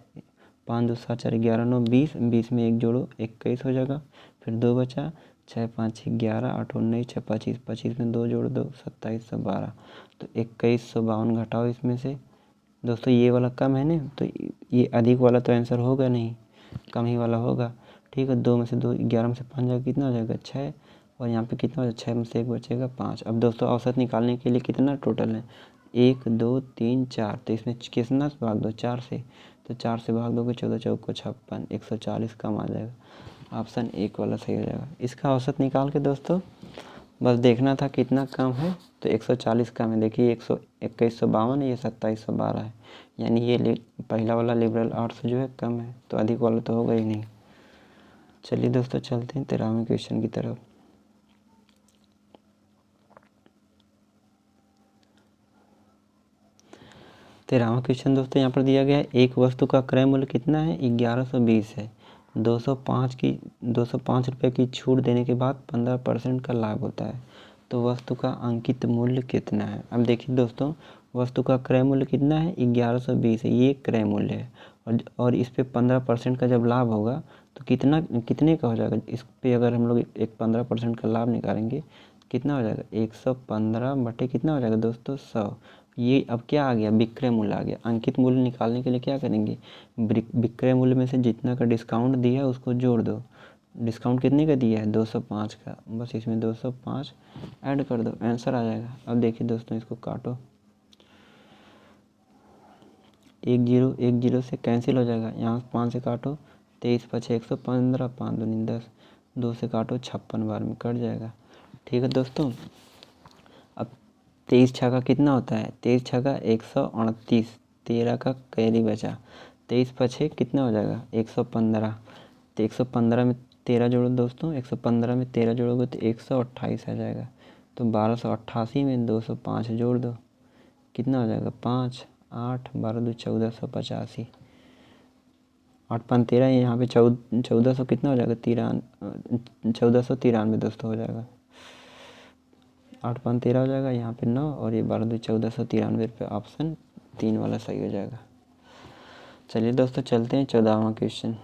5 2 7 4 11 9 20, 20 में 1 जोड़ो 21 हो जाएगा, फिर 2 बचा, 6 5 11 8 19 6 25, 25 में 2 जोड़ दो 2712, तो 2152 घटाओ इसमें से। दोस्तों ये वाला कम है ना, तो ये अधिक वाला तो आंसर होगा नहीं, कम ही वाला होगा। ठीक है, 2 में से 2, 11 में से 5 जाएगा, कितना हो जाएगा 6, और यहाँ पे कितना हो जाएगा 6 में से 1 बचेगा 5। अब दोस्तों औसत निकालने के लिए कितना टोटल है 1 2 3 4, तो इसमें कितना से भाग दो 4 से, तो 4 से भाग दोगे 14 चौक को 56, 140 कम आ जाएगा। ऑप्शन 1 वाला सही हो जाएगा। इसका औसत निकाल के दोस्तों बस देखना था कितना कम है, तो 140 कम है। देखिए 2152 है, ये 2712 है, यानी ये पहला वाला लिबरल आर्ट्स जो है कम है, तो अधिक वाला तो होगा ही नहीं। चलिए दोस्तों चलते हैं 13वें क्वेश्चन की तरफ। तेरहवां क्वेश्चन दोस्तों यहाँ पर दिया गया है, एक वस्तु का क्रय मूल्य कितना है 1120 है, 205 रुपये की छूट देने के बाद 15% का लाभ होता है, तो वस्तु का अंकित मूल्य कितना है। अब देखिए दोस्तों, वस्तु का क्रय मूल्य कितना है 1120 है, ये क्रय मूल्य है, और इस पे 15% का जब लाभ होगा तो कितने का हो जाएगा। इस पे अगर हम लोग एक 15% का लाभ निकालेंगे कितना हो जाएगा 115 बटे कितना हो जाएगा दोस्तों 100। ये अब क्या आ गया, विक्रय मूल्य आ गया। अंकित मूल्य निकालने के लिए क्या करेंगे, विक्रय मूल्य में से जितना का डिस्काउंट दिया है उसको जोड़ दो। डिस्काउंट कितने का दिया है 205 का, बस इसमें 205 ऐड कर दो, आंसर आ जाएगा। अब देखिए दोस्तों इसको काटो, 1 0 से कैंसिल हो जाएगा, यहाँ 5 से काटो 23 5 115, 5 दूनी 10, 2 से काटो 56 बार में कट जाएगा। ठीक है दोस्तों, अब 23 छक्का कितना होता है, 23 छक्का 138, 13 का कैरी बचा, 23 पछे कितना हो जाएगा 115, तो 115 में 13 जोड़ो दोस्तों, 115 में 13 जोड़ोगे तो 128 आ जाएगा, तो 1288 में 205 जोड़ दो, कितना हो जाएगा 5 8 12 2 1485, 8 5 13, यहाँ पे 1400 कितना हो जाएगा 1493 दोस्तों हो जाएगा, 8 5 13 हो जाएगा, यहाँ पे 9 और ये 12 2 1493 पे ऑप्शन 3 वाला सही हो जाएगा। चलिए दोस्तों चलते हैं 14वां क्वेश्चन।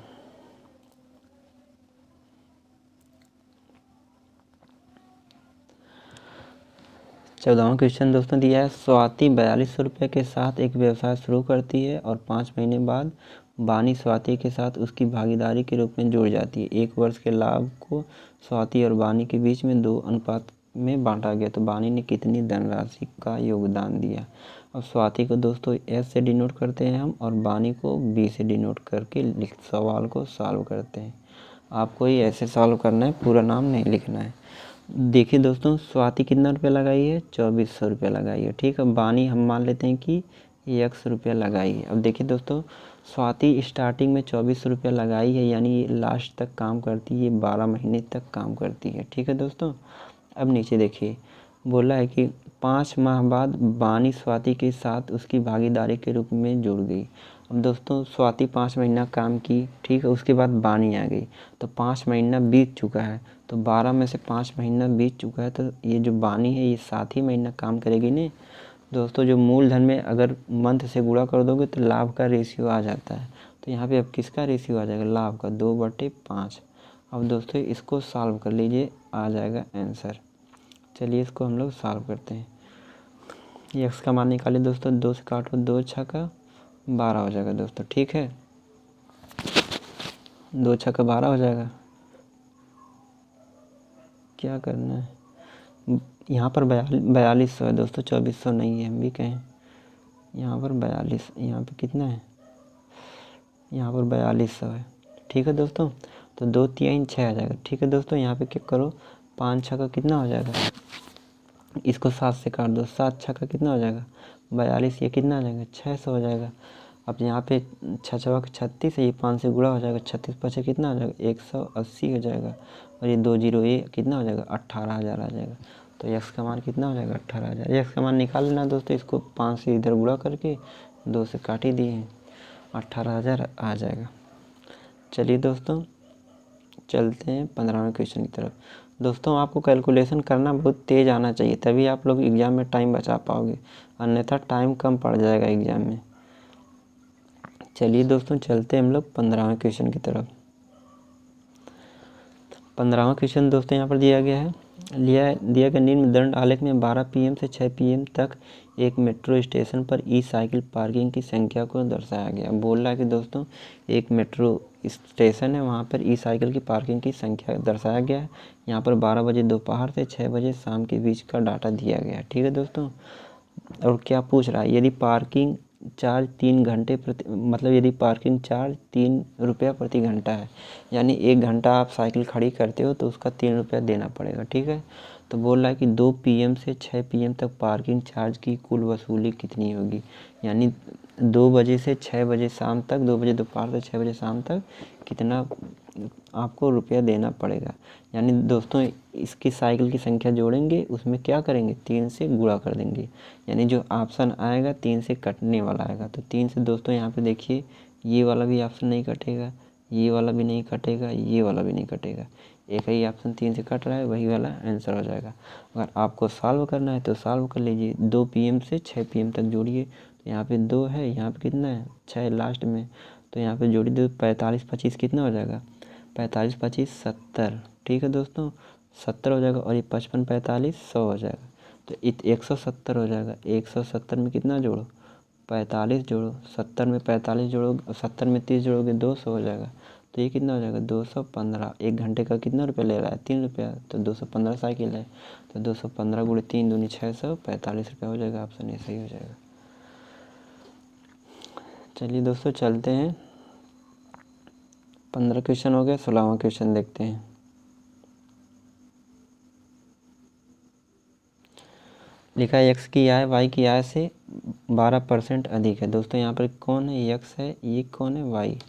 चौदहवां क्वेश्चन दोस्तों दिया है, स्वाति 4200 रुपये के साथ एक व्यवसाय शुरू करती है और 5 महीने बाद बानी स्वाति के साथ उसकी भागीदारी के रूप में जुड़ जाती है। 1 वर्ष के लाभ को स्वाति और बानी के बीच में 2 अनुपात में बांटा गया, तो बानी ने कितनी धनराशि का योगदान दिया। अब स्वाति को दोस्तों एस से डिनोट करते हैं हम, और बानी को बी से डिनोट करके सवाल को सॉल्व करते हैं। आपको ये ऐसे सॉल्व करना है, पूरा नाम नहीं लिखना है। देखिए दोस्तों, स्वाति कितना रुपया लगाई है 2400 रुपया लगाई है। ठीक है, बानी हम मान लेते हैं कि 100 रुपया लगाई है। अब देखिए दोस्तों, स्वाति स्टार्टिंग में 2400 रुपया लगाई है, यानी ये लास्ट तक काम करती है, ये 12 महीने तक काम करती है। ठीक है दोस्तों, अब नीचे देखिए बोला है कि 5 माह बाद बानी स्वाति के साथ उसकी भागीदारी के रूप में जुड़ गई। अब दोस्तों स्वाति 5 महीना काम की, ठीक है, उसके बाद बानी आ गई, तो 5 महीना बीत चुका है, तो 12 में से 5 महीना बीत चुका है, तो ये जो बानी है ये 7 ही महीना काम करेगी नहीं दोस्तों। जो मूलधन में अगर मंथ से गुणा कर दोगे तो लाभ का रेशियो आ जाता है, तो यहाँ पे अब किसका रेशियो आ जाएगा, लाभ का, 2/5। अब दोस्तों इसको सॉल्व कर लीजिए, आ जाएगा आंसर। चलिए इसको हम लोग सॉल्व करते हैं। ये एक्स का मान निकालिए दोस्तों, 2 से काटो 2 छक्का 12 हो जाएगा दोस्तों। ठीक है, 2 छक्का 12 हो जाएगा। क्या करना है, यहाँ पर 4200 है दोस्तों, 2400 नहीं है, हम भी कहें यहाँ पर 42, यहाँ पे कितना है, यहाँ पर 4200 है। ठीक है दोस्तों, तो 2 3 6 आ जाएगा। ठीक है दोस्तों, यहाँ पे क्या करो, 5 छक्का कितना हो जाएगा, इसको 7 से काट दो, 7 छक्का कितना हो जाएगा 42, ये कितना आ जाएगा 600 हो जाएगा। अब यहाँ पे 6 चौक 36 है, ये 5 से गुणा हो जाएगा, 36 पचे कितना हो जाएगा 180 हो जाएगा, और ये 2 0 ये कितना हो जाएगा 18,000 आ जाएगा। तो एक्स का मान कितना हो जाएगा 18,000। एक्स का मान निकाल लेना दोस्तों, इसको 5 से इधर गुणा करके 2 से काट ही दिए हैं, 18,000 आ जाएगा। चलिए दोस्तों चलते हैं 15वें क्वेश्चन की तरफ। दोस्तों आपको कैलकुलेशन करना बहुत तेज़ आना चाहिए, तभी आप लोग एग्ज़ाम में टाइम बचा पाओगे, अन्यथा टाइम कम पड़ जाएगा एग्ज़ाम में। चलिए दोस्तों चलते हैं हम लोग 15वें क्वेश्चन की तरफ। 15वां क्वेश्चन दोस्तों यहाँ पर दिया गया निम्न दंड आलेख में 12 PM से 6 PM तक एक मेट्रो स्टेशन पर ई साइकिल पार्किंग की संख्या को दर्शाया गया। बोल रहा है कि दोस्तों एक मेट्रो स्टेशन है, वहाँ पर ई साइकिल की पार्किंग की संख्या दर्शाया गया है। यहाँ पर 12 बजे दोपहर से 6 बजे शाम के बीच का डाटा दिया गया है। ठीक है दोस्तों, और क्या पूछ रहा है, यदि पार्किंग चार्ज 3 घंटे मतलब यदि पार्किंग चार्ज 3 रुपया प्रति घंटा है, यानी 1 घंटा आप साइकिल खड़ी करते हो तो उसका 3 रुपया देना पड़ेगा। ठीक है, तो बोल रहा है कि 2 PM से 6 PM तक पार्किंग चार्ज की कुल वसूली कितनी होगी, यानी 2 बजे से 6 बजे शाम तक, 2 बजे दोपहर से 6 बजे शाम तक कितना आपको रुपया देना पड़ेगा। यानी दोस्तों इसकी साइकिल की संख्या जोड़ेंगे, उसमें क्या करेंगे, 3 से गुणा कर देंगे, यानी जो ऑप्शन आएगा 3 से कटने वाला आएगा। तो 3 से दोस्तों यहाँ पे देखिए ये वाला भी ऑप्शन नहीं कटेगा, ये वाला भी नहीं कटेगा, ये वाला भी नहीं कटेगा, एक ही ऑप्शन 3 से कट रहा है, वही वाला आंसर हो जाएगा। अगर आपको सॉल्व करना है तो सॉल्व कर लीजिए। 2 PM से 6 PM तक जोड़िए, तो यहाँ पे 2 है, यहाँ पे कितना है 6 लास्ट में, तो यहाँ पे जोड़ी दो, 45 25 कितना हो जाएगा, 45 25 70। ठीक है दोस्तों, 70 हो जाएगा, और ये 55 45 100 हो जाएगा, तो 170 हो जाएगा। 170 में कितना जोड़ो, 45 जोड़ो, 70 में 45 जोड़ो, 70 में 30 जोड़ोगे 200 हो जाएगा, तो ये कितना हो जाएगा 215। 1 घंटे का कितना रुपया ले रहा है, 3 रुपया, तो 215 साइकिल है, तो 215 गुणे 3 दूनी 645 रुपया हो जाएगा। ऑप्शन ए सही हो जाएगा। चलिए दोस्तों चलते हैं, 15 क्वेश्चन हो गया, 16वां क्वेश्चन देखते हैं। लिखा है एक्स की आय वाई की आय से 12% अधिक है। दोस्तों यहाँ पर कौन है, एक्स है, ये कौन है, वाई।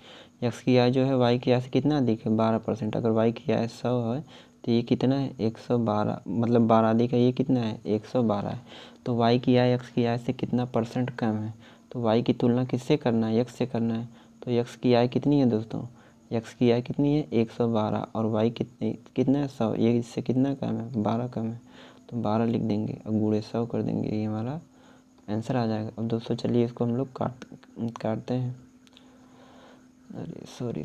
एक्स की आय जो है वाई की आय से कितना अधिक है, 12%। अगर वाई की आय 100 है तो ये कितना है 112, मतलब 12 अधिक है, ये कितना है 112 है। तो वाई की आय एक्स की आय से कितना परसेंट कम है, तो वाई की तुलना किससे करना है, एक्स से करना है। तो एक्स की आय कितनी है दोस्तों, एक्स की आय कितनी है 112, और वाई कितना है 100, ये इससे कितना कम है 12 कम है, तो 12 लिख देंगे और गुणे 100 कर देंगे, ये हमारा आंसर आ जाएगा। अब दोस्तों चलिए इसको हम लोग काटते हैं, अरे सॉरी।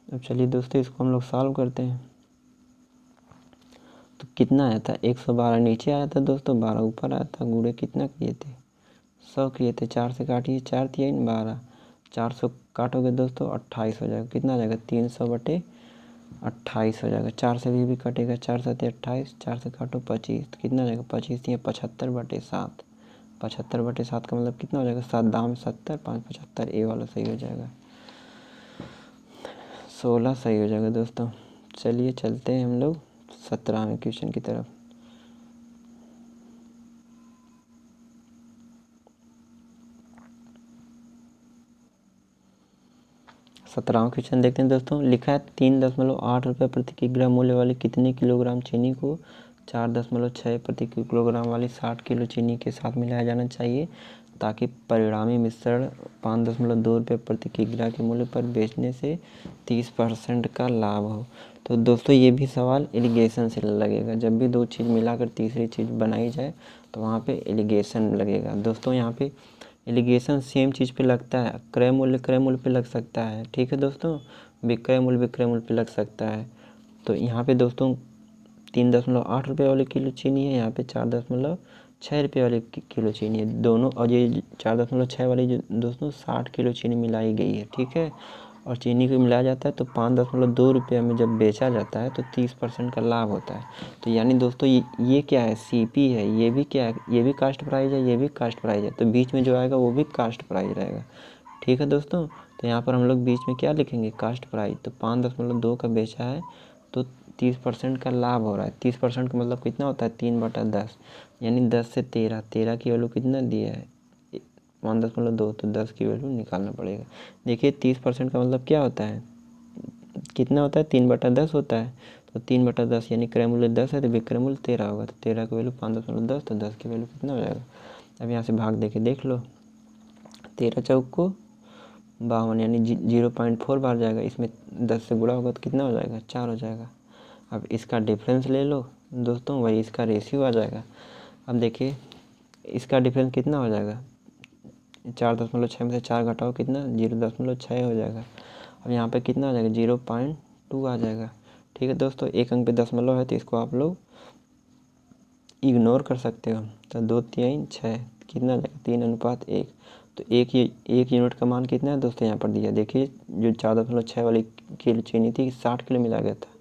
अब चलिए दोस्तों इसको हम लोग सॉल्व करते हैं। तो कितना आया था 112 नीचे आया था दोस्तों, 12 ऊपर आया था, गुणे कितना किए थे 100 किए थे, 4 से काटिए, 4 तिया 12, 400 काटोगे दोस्तों 28 हो जाएगा। कितना आ जाएगा 300/28 हो जाएगा। 4 से भी कटेगा, 4 7 28, 4 से काटो 25, तो कितना आ जाएगा 25 तिया 75/7। 75/7 का मतलब कितना हो जाएगा, 7 दाम 70, 5 75, ए वाला सही हो जाएगा, 16 सही हो जाएगा दोस्तों। चलिए चलते हैं हम लोग 17वें क्वेश्चन की तरफ। 17वां क्वेश्चन देखते हैं दोस्तों। लिखा है 3.8 रुपये प्रति किलोग्राम मूल्य वाली कितने किलोग्राम चीनी को 4.6 प्रति किलोग्राम वाली 60 किलो चीनी के साथ मिलाया जाना चाहिए, ताकि परिणामी मिश्रण 5.2 रुपये प्रति किलोग्राम के मूल्य पर बेचने से 30% का लाभ हो। तो दोस्तों ये भी सवाल एलिगेशन से लगेगा। जब भी दो चीज़ मिलाकर तीसरी चीज़ बनाई जाए तो वहाँ पे एलिगेशन लगेगा। दोस्तों यहाँ पे एलिगेशन सेम चीज़ पे लगता है, क्रय मूल्य पे लग सकता है। ठीक है दोस्तों, विक्रय मूल्य पे लग सकता है। तो यहाँ पे दोस्तों 3.8 रुपये वाली किलो चीनी है, यहाँ पे 4.6 रुपये वाली किलो चीनी है दोनों, और ये 4.6 वाली जो दोस्तों 60 किलो चीनी मिलाई गई है। ठीक है, और चीनी को मिलाया जाता है तो 5.2 रुपये में जब बेचा जाता है तो 30% का लाभ होता है। तो यानी दोस्तों ये क्या है, सीपी है, ये भी क्या है, ये भी कास्ट प्राइस है, ये भी कास्ट प्राइस है, तो बीच में जो आएगा वो भी कास्ट प्राइस रहेगा। ठीक है दोस्तों, तो यहाँ पर हम लोग बीच में क्या लिखेंगे, कास्ट प्राइस। तो 5.2 का बेचा है तो 30% का लाभ हो रहा है। 30% का मतलब कितना होता है 3/10, यानी 10 से 13 की वैल्यू कितना दिया है 5.2, तो 10 की वैल्यू निकालना पड़ेगा। देखिए 30% का मतलब क्या होता है, कितना होता है 3/10 होता है, तो 3/10 यानी क्रय मूल्य 10 है तो विक्रय मूल्य 13 होगा, तो 13 की वैल्यू 5.10, तो 10 की वैल्यू कितना हो जाएगा अब यहाँ से भाग दे के देख लो, 13 चौक को 52 यानी 0.4 बार जाएगा। इसमें 10 से गुणा होगा तो कितना हो जाएगा, 4 हो जाएगा। अब इसका डिफरेंस ले लो दोस्तों, वही इसका रेशियो आ जाएगा। अब देखिए इसका डिफरेंस कितना हो जाएगा, 4.6 में से 4 घटाओ कितना, 0.6 हो जाएगा। अब यहाँ पे कितना आ जाएगा, 0.2 आ जाएगा। ठीक है दोस्तों, एक अंक पे दशमलव है तो इसको आप लोग इग्नोर कर सकते हो। तो 2 3 6 कितना आ जाएगा, 3:1। तो एक यूनिट का मान कितना है दोस्तों, यहाँ पर दिया देखिए, जो 4.6 वाली किलो चीनी थी 60 किलो मिला गया था।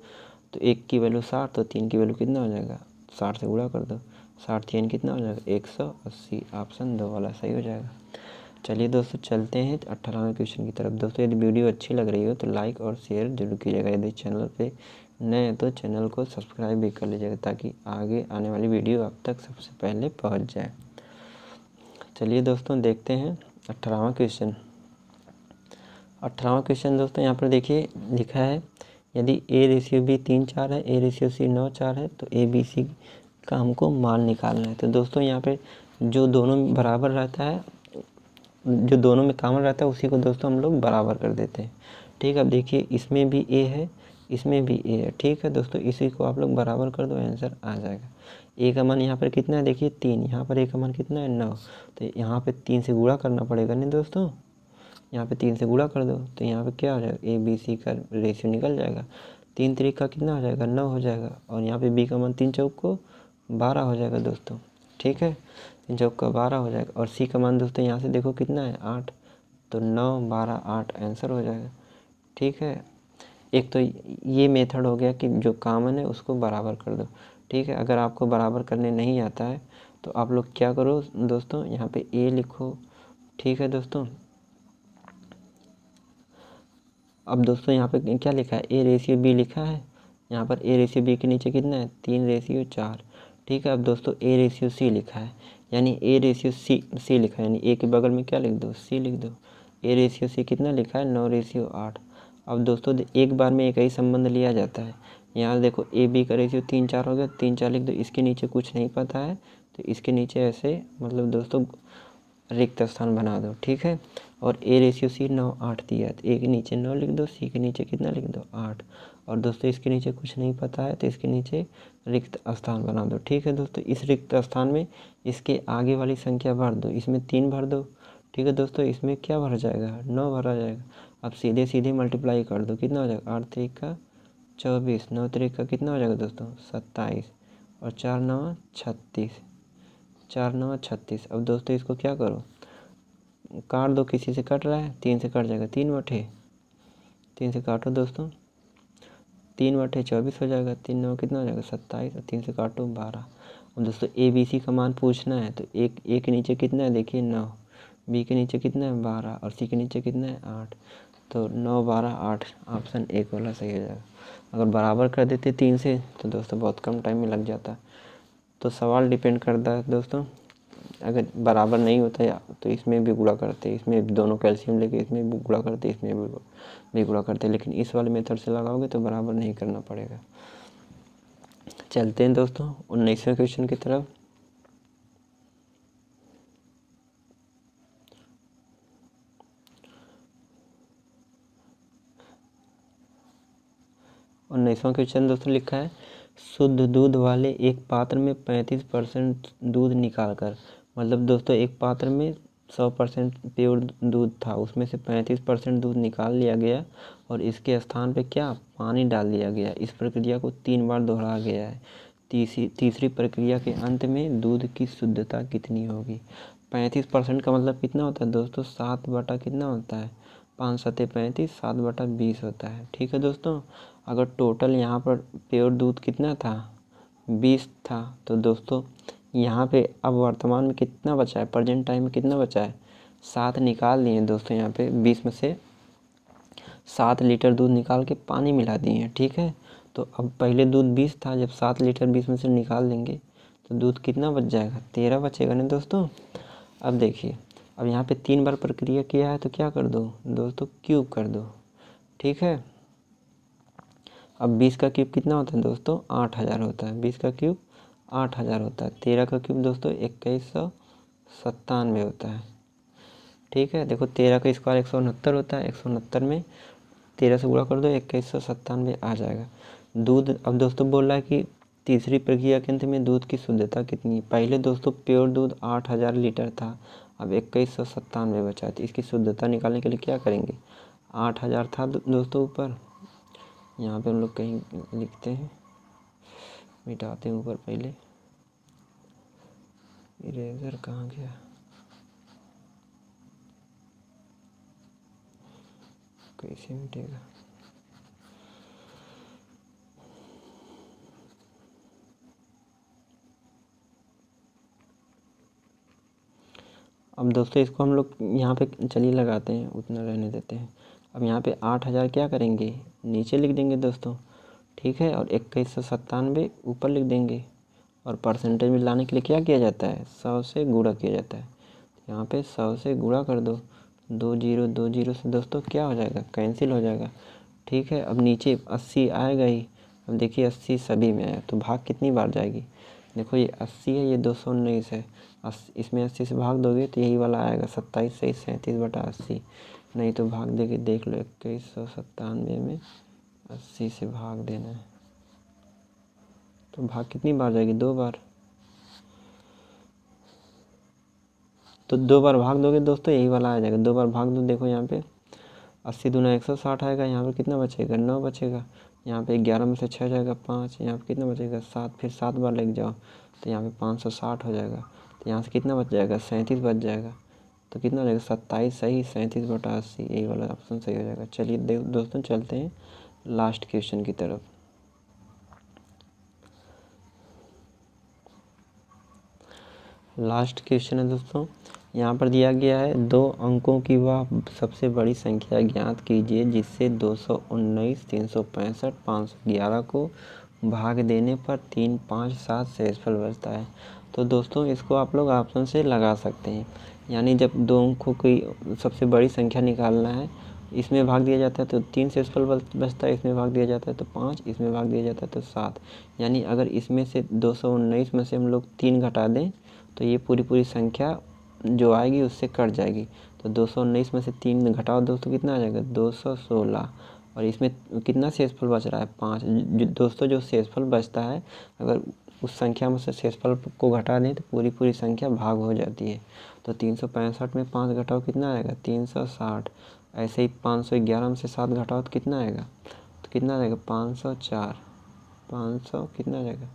तो 1 की वैल्यू 60, तो 3 की वैल्यू कितना हो जाएगा, 60 से गुणा कर दो, 60 3 कितना हो जाएगा, 180। ऑप्शन 2 वाला सही हो जाएगा। चलिए दोस्तों चलते हैं 18वें क्वेश्चन की तरफ। दोस्तों यदि वीडियो अच्छी लग रही हो तो लाइक और शेयर जरूर कीजिएगा। यदि चैनल पे नए हैं तो चैनल को सब्सक्राइब भी कर लीजिएगा, ताकि आगे आने वाली वीडियो आप तक सबसे पहले पहुंच जाए। चलिए दोस्तों देखते हैं 18वां क्वेश्चन। 18वां क्वेश्चन दोस्तों यहाँ पर देखिए लिखा है, यदि A/B 3 4 है, A/C 9 4 है तो ABC का हमको मान निकालना है। तो दोस्तों यहाँ पे जो दोनों बराबर रहता है, जो दोनों में कॉमन रहता है, उसी को दोस्तों हम लोग बराबर कर देते हैं। ठीक है, अब देखिए इसमें भी A है, इसमें भी A है। ठीक है दोस्तों, इसी को आप लोग बराबर कर दो, आंसर आ जाएगा। A का मान यहाँ पर कितना है, देखिए 3, यहाँ पर A का मान कितना है 9। तो यहाँ पे 3 से गुणा करना पड़ेगा नहीं दोस्तों, यहाँ पे 3 से गुणा कर दो तो यहाँ पे क्या हो जाएगा, ABC का रेशियो निकल जाएगा। 3 3 का कितना हो जाएगा, 9 हो जाएगा। और यहाँ पे B का मान 3 चौक को 12 हो जाएगा दोस्तों। ठीक है, 3 चौक का 12 हो जाएगा। और C का मान दोस्तों यहाँ से देखो कितना है, 8। तो 9 12 8 आंसर हो जाएगा। ठीक है, एक तो ये मेथड हो गया कि जो कॉमन है उसको बराबर कर दो। ठीक है, अगर आपको बराबर करने नहीं आता है तो आप लोग क्या करो दोस्तों, यहाँ पे A लिखो। ठीक है दोस्तों, अब दोस्तों यहाँ पे क्या लिखा है, A/B लिखा है। यहाँ पर A/B के नीचे कितना है, 3:4। ठीक है, अब दोस्तों A/C लिखा है, यानी A/C लिखा है, यानी A के बगल में क्या लिख दो, C लिख दो। A/C कितना लिखा है, 9:8। अब दोस्तों एक बार में एक ही संबंध लिया जाता है। यहाँ देखो AB का रेशियो 3 4 हो गया, 3 4 लिख दो। इसके नीचे कुछ नहीं पता है तो इसके नीचे ऐसे मतलब दोस्तों रिक्त स्थान बना दो। ठीक है, और A/C 9 8 दिया है तो A के नीचे 9 लिख दो, C के नीचे कितना लिख दो, 8। और दोस्तों इसके नीचे कुछ नहीं पता है तो इसके नीचे रिक्त स्थान बना दो। ठीक है दोस्तों, इस रिक्त स्थान में इसके आगे वाली संख्या भर दो, इसमें 3 भर दो। ठीक है दोस्तों, इसमें क्या भर जाएगा, 9 भरा जाएगा। अब सीधे सीधे मल्टीप्लाई कर दो, कितना हो जाएगा, 8 3 का 24, 9 3 का कितना हो जाएगा दोस्तों, 27, और 4 9 36, 4 9 36। अब दोस्तों इसको क्या करो, काट दो, किसी से कट रहा है, 3 से कट जाएगा, 3 से काटो दोस्तों, 3/24 हो जाएगा। 3 9 कितना हो जाएगा, 27, और 3 से काटो 12। अब दोस्तों ABC का मान पूछना है तो A के नीचे कितना है, देखिए 9, B के नीचे कितना है 12, और C के नीचे कितना है 8। तो 9 12 8 ऑप्शन 1 वाला सही हो जाएगा। अगर बराबर कर देते 3 से तो दोस्तों बहुत कम टाइम में लग जाता। तो सवाल डिपेंड करता है दोस्तों, अगर बराबर नहीं होता या तो इसमें भी गुणा करते, इसमें दोनों कैल्शियम लेके इसमें भी गुणा करते, इसमें भी गुणा करते, लेकिन इस वाले मेथड से लगाओगे तो बराबर नहीं करना पड़ेगा। चलते हैं दोस्तों 19वें क्वेश्चन की तरफ। उन्नीसवां क्वेश्चन दोस्तों लिखा है, शुद्ध दूध वाले एक पात्र में 35% दूध निकालकर, मतलब दोस्तों एक पात्र में 100% प्योर दूध था, उसमें से 35% दूध निकाल लिया गया और इसके स्थान पे क्या, पानी डाल दिया गया। इस प्रक्रिया को 3 बार दोहराया गया है। तीसरी प्रक्रिया के अंत में दूध की शुद्धता कितनी होगी। 35% का मतलब कितना होता है दोस्तों, 7 बटा कितना होता है, 5 7 35, 7/20 होता है। ठीक है दोस्तों, अगर टोटल यहाँ पर प्योर दूध कितना था, 20 था, तो दोस्तों यहाँ पे अब वर्तमान में कितना बचा है, प्रेजेंट टाइम में कितना बचा है, 7 निकाल दिए दोस्तों। यहाँ पे 20 में से 7 लीटर दूध निकाल के पानी मिला दिए हैं। ठीक है, तो अब पहले दूध 20 था, जब 7 लीटर 20 में से निकाल देंगे तो दूध कितना बच जाएगा, 13 बचेगा ना दोस्तों। अब देखिए, अब यहाँ पे 3 बार प्रक्रिया किया है तो क्या कर दो दोस्तों, क्यूब कर दो। ठीक है, अब 20 का क्यूब कितना होता है दोस्तों, 8000 होता है। 20 का क्यूब 8000 होता है। 13 का क्यूब दोस्तों 97 होता है। ठीक है, देखो 13 का स्क्वायर 169 होता है। 169 में 13 से गुणा कर दो, 2197 आ जाएगा। दूध, अब दोस्तों बोल रहा है कि तीसरी प्रक्रिया के अंत में दूध की शुद्धता कितनी है। पहले दोस्तों प्योर दूध 8000 लीटर था, अब 2197 बचा है। तो इसकी शुद्धता निकालने के लिए क्या करेंगे, 8000 था दोस्तों ऊपर, यहाँ पे हम लोग कहीं लिखते हैं, मिटाते हैं ऊपर पहले, इरेजर कहाँ गया, कैसे मिटेगा। अब दोस्तों इसको हम लोग यहाँ पे चलिए लगाते हैं, उतना रहने देते हैं। अब यहाँ पे 8000 क्या करेंगे, नीचे लिख देंगे दोस्तों। ठीक है, और 2197 ऊपर लिख देंगे। और परसेंटेज में लाने के लिए क्या किया जाता है, 100 से गुणा किया जाता है। यहाँ पे 100 से गुणा कर दो, 20 से दोस्तों क्या हो जाएगा, कैंसिल हो जाएगा। ठीक है, अब नीचे 80 आएगा ही। अब देखिए 80 सभी में आया, तो भाग कितनी बार जाएगी, देखो ये 80 है, ये 219 है, इसमें 80 से भाग दोगे तो यही वाला आएगा, 27 से 37/80। नहीं तो भाग देके देख लो, 2197 में 80 से भाग देना है, तो भाग कितनी बार जाएगी, 2 बार। तो 2 बार भाग दोगे दोस्तों यही वाला आ जाएगा। 2 बार भाग दो, देखो यहाँ पे 80 दूना 160 आएगा, यहाँ पर कितना बचेगा, 9 बचेगा। यहाँ पे 11 में से 6 जाएगा 5, यहाँ पे कितना बचेगा 7, फिर 7 बार लग जाओ तो यहाँ पे 560 हो जाएगा। तो यहाँ से कितना बच जाएगा, 37 बच जाएगा। तो कितना हो जाएगा, 27 सही, 37/80, यही वाला ऑप्शन सही हो जाएगा। चलिए दोस्तों चलते हैं लास्ट क्वेश्चन की तरफ। लास्ट क्वेश्चन है दोस्तों, यहाँ पर दिया गया है 2 अंकों की वह सबसे बड़ी संख्या ज्ञात कीजिए जिससे 219, 365, 511 को भाग देने पर 3, 5, 7 शेषफल बचता है। तो दोस्तों इसको आप लोग ऑप्शन से लगा सकते हैं, यानी जब 2 अंकों की सबसे बड़ी संख्या निकालना है, इसमें भाग दिया जाता है तो 3 शेषफल बचता है, इसमें भाग दिया जाता है तो 5, इसमें भाग दिया जाता है तो 7। यानी अगर इसमें से 219 में से हम लोग 3 घटा दें तो ये पूरी संख्या जो आएगी उससे कट जाएगी। तो 219 में से 3 घटाओ दोस्तों कितना आ जाएगा, 216। और इसमें कितना शेषफल बच रहा है, 5। दोस्तों जो शेषफल बचता है, अगर उस संख्या में से शेषफल को घटा दें तो पूरी संख्या भाग हो जाती है। तो 365 में 5 घटाओ कितना आएगा, 360। ऐसे ही 511 में से 7 घटाओ तो कितना आएगा, तो कितना आ जाएगा 504। 500 कितना आ जाएगा,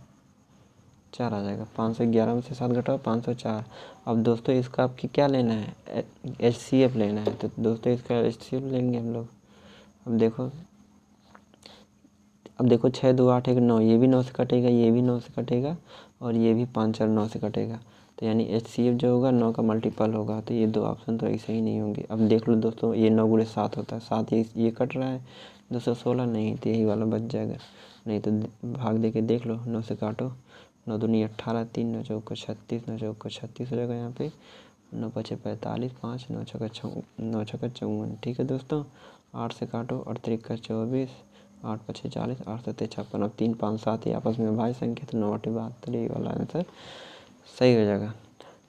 4 आ जाएगा। 511 में से 7 घटाओ 504। अब दोस्तों इसका आपकी क्या लेना है, HCF लेना है। तो दोस्तों इसका HCF लेंगे हम लोग। अब देखो 6, 2, 8, 1, 9, ये भी 9 से कटेगा, ये भी 9 से कटेगा, और ये भी 5, 4, 9 से कटेगा। तो यानी HCF जो होगा 9 का मल्टीपल होगा। तो ये 2 ऑप्शन तो ऐसे ही नहीं होंगे। अब देख लो दोस्तों, ये 9 गुणे 7 होता है, 7 ये कट रहा है, 216 नहीं, तो यही वाला बच जाएगा। नहीं तो भाग दे के देख लो, 9 से काटो, 9 दूनी 18, 3 9 चौका 36, 9 चौका 36 हो जाएगा यहाँ पे, 9 पचे 45, 5 9 छक्का 54। ठीक है दोस्तों, 8 से काटो और 3 का 24, 8 पचे 40, 8 7 56। अब 3, 5, 7 ही आपस में भाई संख्या, तो 9/72 ये वाला आंसर सही हो जाएगा।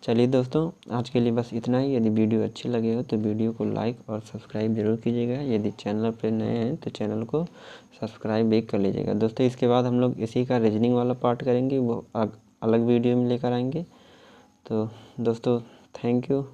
चलिए दोस्तों आज के लिए बस इतना ही। यदि वीडियो अच्छी लगे हो तो वीडियो को लाइक और सब्सक्राइब जरूर कीजिएगा। यदि चैनल पर नए हैं तो चैनल को सब्सक्राइब भी कर लीजिएगा। दोस्तों इसके बाद हम लोग इसी का रीजनिंग वाला पार्ट करेंगे, वो अलग वीडियो में लेकर आएंगे। तो दोस्तों थैंक यू।